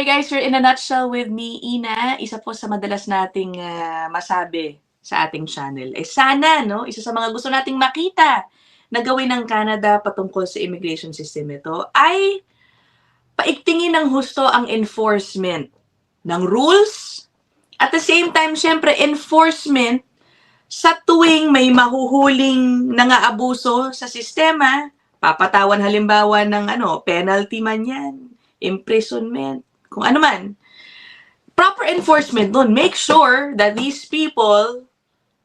Okay guys, you're in a nutshell with me, Ina. Isa po sa madalas nating masabi sa ating channel. Sana, no, isa sa mga gusto nating makita na gawin ng Canada patungkol sa immigration system ito ay paigtingin ng husto ang enforcement ng rules. At the same time, syempre, enforcement sa tuwing may mahuhuling nangaabuso sa sistema, papatawan halimbawa ng penalty man yan, imprisonment, kung ano man. Proper enforcement nun. Make sure that these people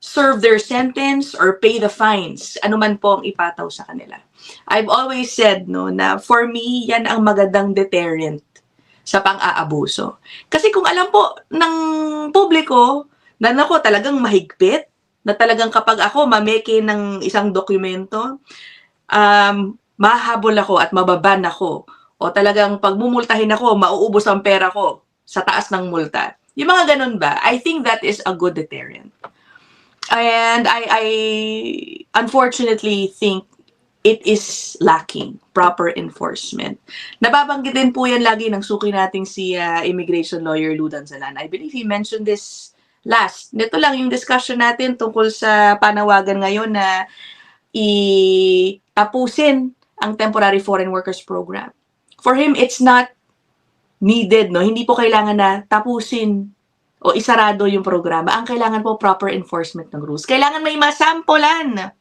serve their sentence or pay the fines. Ano man po ang ipataw sa kanila. I've always said na for me, yan ang magandang deterrent sa pang-aabuso. Kasi kung alam po ng publiko na talagang mahigpit, na talagang kapag ako mameke ng isang dokumento, mahabol ako at mababan ako. O talagang pagmumultahin ako, mauubos ang pera ko sa taas ng multa. Yung mga ganun ba? I think that is a good deterrent. And I unfortunately think it is lacking proper enforcement. Nababanggit din po yan lagi ng suki nating si immigration lawyer Lou Danzalan. I believe he mentioned this last. Nito lang yung discussion natin tungkol sa panawagan ngayon na tapusin ang Temporary Foreign Workers Program. For him, it's not needed, no? Hindi po kailangan na tapusin o isarado yung programa. Ang kailangan po proper enforcement ng rules. Kailangan may masampulan.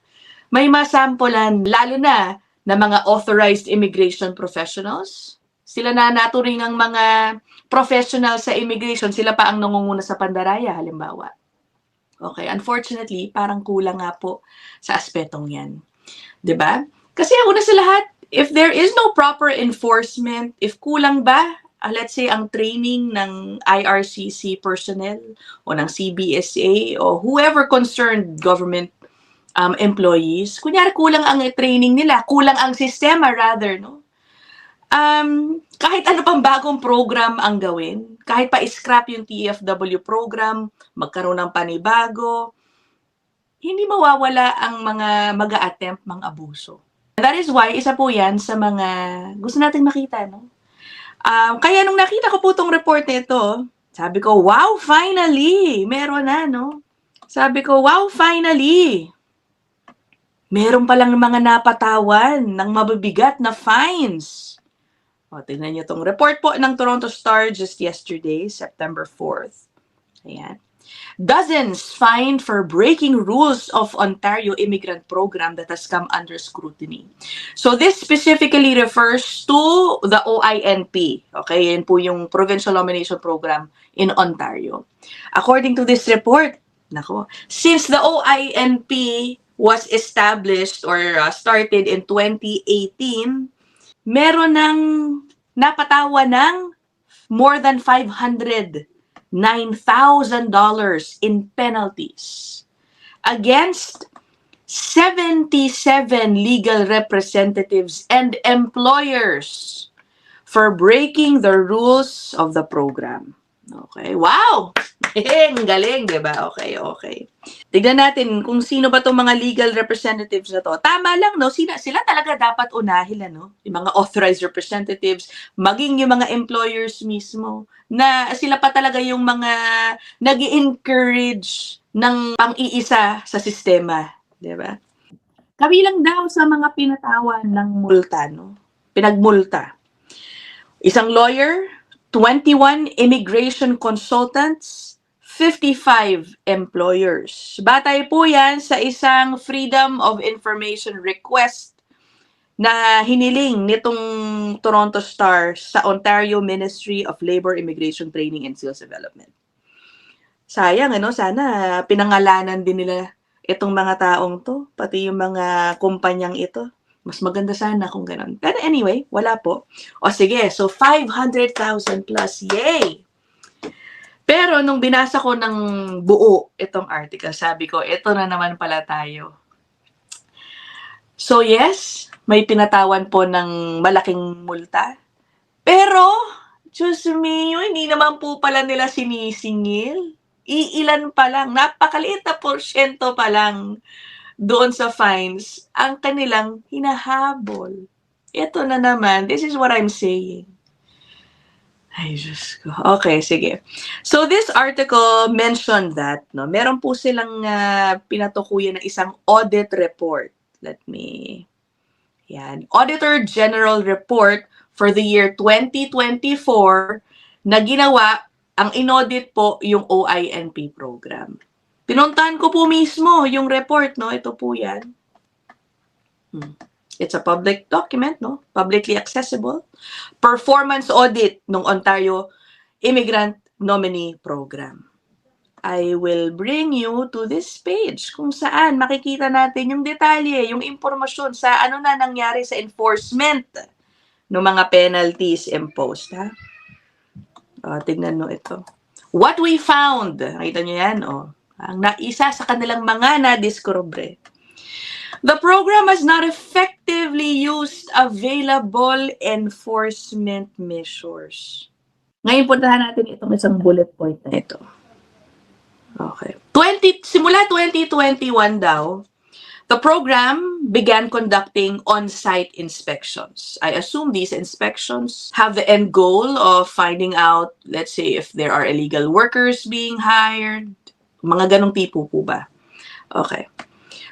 May masampulan, lalo na mga authorized immigration professionals. Sila na naturing ang mga professional sa immigration, sila pa ang nangunguna sa pandaraya, halimbawa. Okay, unfortunately, parang kulang nga po sa aspetong yan. 'Di ba? Kasi una sa lahat, if there is no proper enforcement, if kulang ba, let's say, ang training ng IRCC personnel o ng CBSA o whoever concerned government employees, kunyari kulang ang training nila, kulang ang sistema rather, no? Kahit ano pang bagong program ang gawin, kahit pa scrap yung TFW program, magkaroon ng panibago, hindi mawawala ang mga mag-a-attempt mang abuso. That is why, isa po yan sa mga gusto nating makita, no? Kaya nung nakita ko po itong report nito, sabi ko, wow, finally! Meron na, no? Sabi ko, wow, finally! Meron palang mga napatawan ng mabibigat na fines. O, tingnan niyo itong report po ng Toronto Star just yesterday, September 4th. Ayan. Dozens fined for breaking rules of Ontario immigrant program that has come under scrutiny. So this specifically refers to the OINP. Okay, yan po yung Provincial Nomination Program in Ontario. According to this report, since the OINP was established or started in 2018, meron ng napatawa ng more than $509,000 in penalties against 77 legal representatives and employers for breaking the rules of the program. Okay, wow! Ang galing, diba? Okay. Tignan natin kung sino ba itong mga legal representatives na to. Tama lang, no? Sila talaga dapat unahin, no? Yung mga authorized representatives, maging yung mga employers mismo, na sila pa talaga yung mga nag-encourage ng pang-iisa sa sistema, diba? Kabilang daw sa mga pinatawan ng multa, no? Pinagmulta. Isang lawyer, 21 immigration consultants, 55 employers. Batay po yan sa isang Freedom of Information request na hiniling nitong Toronto Star sa Ontario Ministry of Labor, Immigration, Training, and Skills Development. Sayang, sana pinangalanan din nila itong mga taong to, pati yung mga kumpanyang ito. Mas maganda sana kung ganun. Pero anyway, wala po. O sige, so 500,000 plus, yay! Pero nung binasa ko ng buo itong article, sabi ko, ito na naman pala tayo. So yes, may pinatawan po ng malaking multa. Pero, Diyos mio, hindi naman po pala nila sinisingil. Iilan pa lang, napakaliit na porsyento pa lang doon sa fines ang kanilang hinahabol. Ito na naman, this is what I'm saying. Ay, Diyos ko. Okay, sige. So, this article mentioned that, no, meron po silang pinatukuyan ng isang audit report. Let me, yan. Auditor General Report for the year 2024 na ginawa, ang inaudit po yung OINP program. Pinuntahan ko po mismo yung report, no? Ito po yan. It's a public document, no? Publicly accessible. Performance audit ng Ontario Immigrant Nominee Program. I will bring you to this page kung saan makikita natin yung detalye, yung impormasyon sa ano na nangyari sa enforcement ng mga penalties imposed. Ha? Tignan mo ito. What we found, nakita nyo yan, ang isa sa kanilang mga na-discover. The program has not effectively used available enforcement measures. Ngayon, puntahan natin itong isang bullet point na ito. Okay. Simula 2021 daw, the program began conducting on-site inspections. I assume these inspections have the end goal of finding out, let's say, if there are illegal workers being hired. Mga ganong tipo po ba? Okay.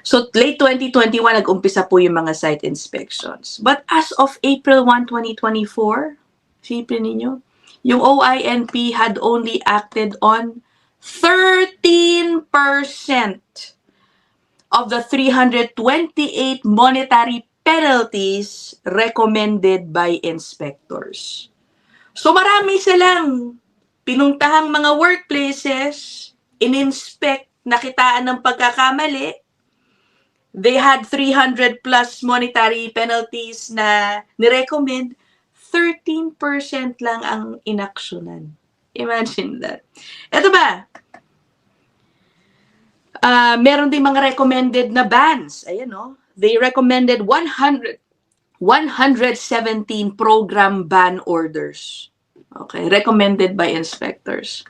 So, late 2021, nag-umpisa po yung mga site inspections. But as of April 1, 2024, sipin ninyo, yung OINP had only acted on 13% of the 328 monetary penalties recommended by inspectors. So, marami silang pinuntahang mga workplaces, in-inspect, nakitaan ng pagkakamali. They had 300 plus monetary penalties na nirecommend, 13% lang ang inaksyonan. Imagine that. Ito ba? Meron din mga recommended na bans. Ayan, no? They recommended 117 program ban orders. Okay, recommended by inspectors.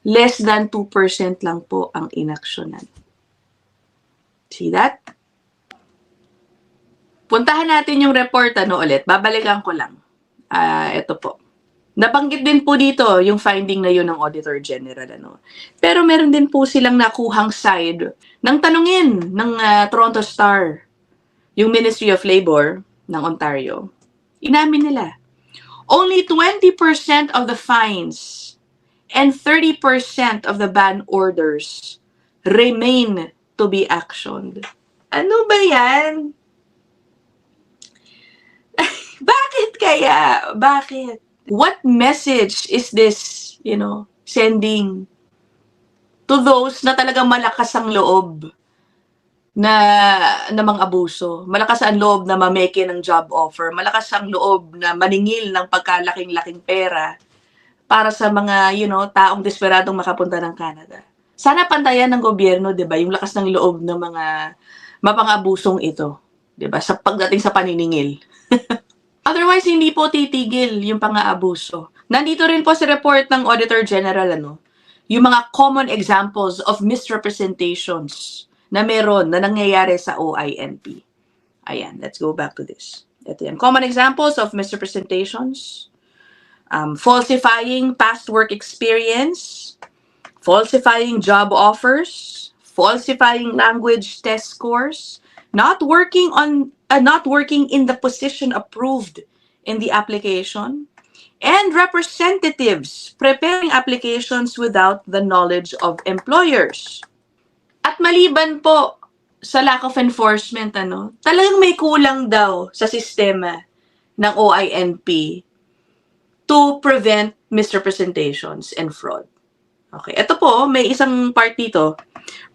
Less than 2% lang po ang inaksyonan. See that? Puntahan natin yung report ulit. Babalikan ko lang. Ito po. Nabanggit din po dito yung finding na yun ng Auditor General. Pero meron din po silang nakuhang side ng tanungin ng Toronto Star, yung Ministry of Labor ng Ontario. Inamin nila. Only 20% of the fines and 30% of the ban orders remain to be actioned. Ano ba yan? Bakit kaya? Bakit? What message is this, sending to those na talagang malakas ang loob na mga abuso? Malakas ang loob na mameke ng job offer. Malakas ang loob na maningil ng pagkalaking-laking pera para sa mga, taong desperadong makapunta ng Canada. Sana pantayan ng gobyerno, 'di ba, yung lakas ng loob ng mga mapang-abusong ito, 'di ba, sa pagdating sa paniningil. Otherwise, hindi po titigil yung pang-aabuso. Nandito rin po sa report ng Auditor General, yung mga common examples of misrepresentations na meron na nangyayari sa OINP. Ayan, let's go back to this. Ito yan. Common examples of misrepresentations. Falsifying past work experience, falsifying job offers, falsifying language test scores, not working in the position approved in the application, and representatives preparing applications without the knowledge of employers. At maliban po sa lack of enforcement, talagang may kulang daw sa sistema ng OINP to prevent misrepresentations and fraud. Okay, ito po, may isang part dito.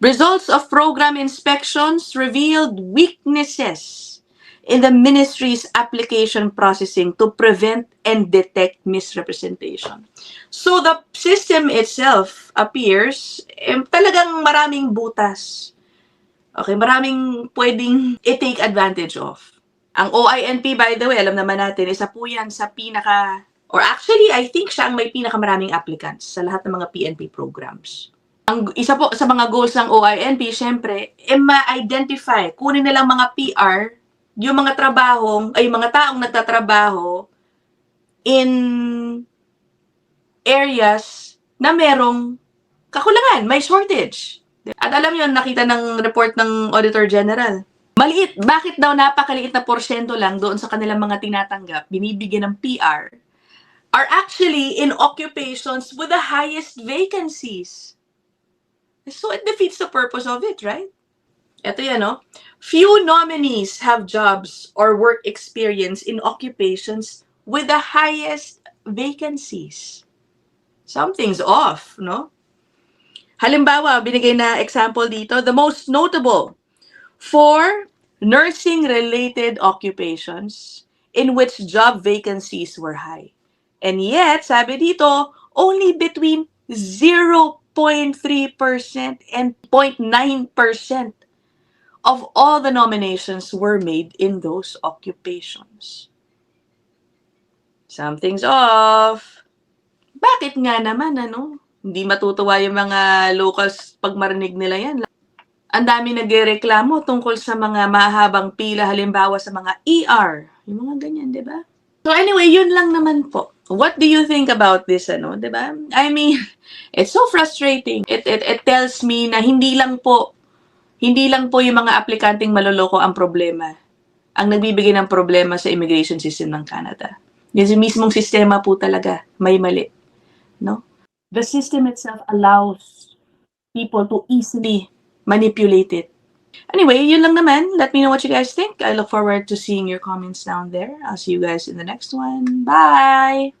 Results of program inspections revealed weaknesses in the ministry's application processing to prevent and detect misrepresentation. So the system itself appears talagang maraming butas. Okay, maraming pwedeng i-take advantage of. Ang OINP, by the way, alam naman natin, isa po yan sa or actually, I think siya ang may pinakamaraming applicants sa lahat ng mga PNP programs. Ang isa po sa mga goals ng OINP, syempre, ma-identify, kunin nilang mga PR, yung mga taong nagtatrabaho in areas na merong kakulangan, may shortage. At alam yun, nakita ng report ng Auditor General. Maliit. Bakit daw napakaliit na porsyento lang doon sa kanilang mga tinatanggap, binibigyan ng PR, are actually in occupations with the highest vacancies. So it defeats the purpose of it, right? Ito yan, no? Few nominees have jobs or work experience in occupations with the highest vacancies. Something's off, no? Halimbawa, binigay na example dito, the most notable for nursing-related occupations in which job vacancies were high. And yet, sabi dito, only between 0.3% and 0.9% of all the nominations were made in those occupations. Something's off. Bakit nga naman, ano? Hindi matutuwa yung mga locals pag marinig nila yan. Ang dami nagrereklamo tungkol sa mga mahabang pila, halimbawa sa mga ER. Yung mga ganyan, di ba? So anyway, yun lang naman po. What do you think about this, ano? Di ba? I mean, it's so frustrating. It tells me na hindi lang po yung mga aplikanteng maloloko ang problema. Ang nagbibigay ng problema sa immigration system ng Canada. Yung mismong sistema po talaga, may mali. No? The system itself allows people to easily manipulate it. Anyway, yun lang naman. Let me know what you guys think. I look forward to seeing your comments down there. I'll see you guys in the next one. Bye!